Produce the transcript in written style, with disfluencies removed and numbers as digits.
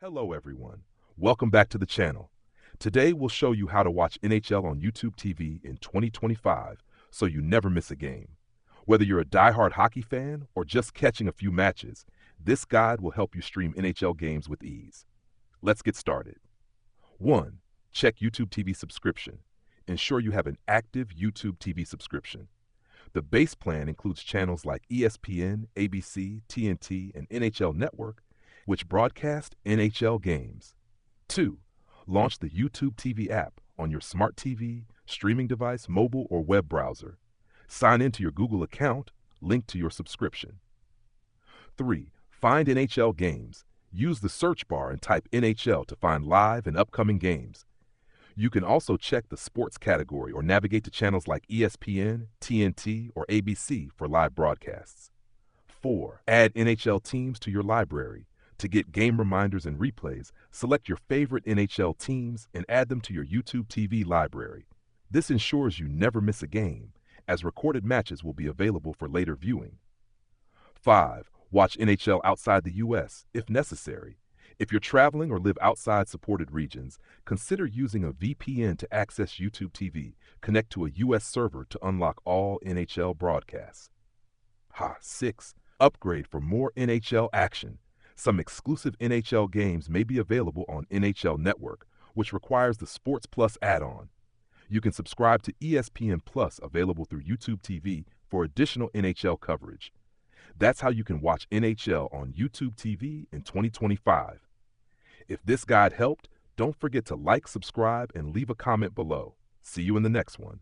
Hello everyone, welcome back to the channel. Today we'll show you how to watch NHL on YouTube TV in 2025 so you never miss a game. Whether you're a diehard hockey fan or just catching a few matches, this guide will help you stream NHL games with ease. Let's get started. 1. Check YouTube TV subscription. Ensure you have an active YouTube TV subscription. The base plan includes channels like ESPN, ABC, TNT, and NHL Network, which broadcast NHL games. 2. Launch the YouTube TV app on your smart TV, streaming device, mobile, or web browser. Sign into your Google account, linked to your subscription. 3. Find NHL games. Use the search bar and type NHL to find live and upcoming games. You can also check the sports category or navigate to channels like ESPN, TNT, or ABC for live broadcasts. 4. Add NHL teams to your library. To get game reminders and replays, select your favorite NHL teams and add them to your YouTube TV library. This ensures you never miss a game, as recorded matches will be available for later viewing. 5. Watch NHL outside the U.S., if necessary. If you're traveling or live outside supported regions, consider using a VPN to access YouTube TV. Connect to a U.S. server to unlock all NHL broadcasts. 6. Upgrade for more NHL action. Some exclusive NHL games may be available on NHL Network, which requires the Sports Plus add-on. You can subscribe to ESPN Plus, available through YouTube TV, for additional NHL coverage. That's how you can watch NHL on YouTube TV in 2025. If this guide helped, don't forget to like, subscribe, and leave a comment below. See you in the next one.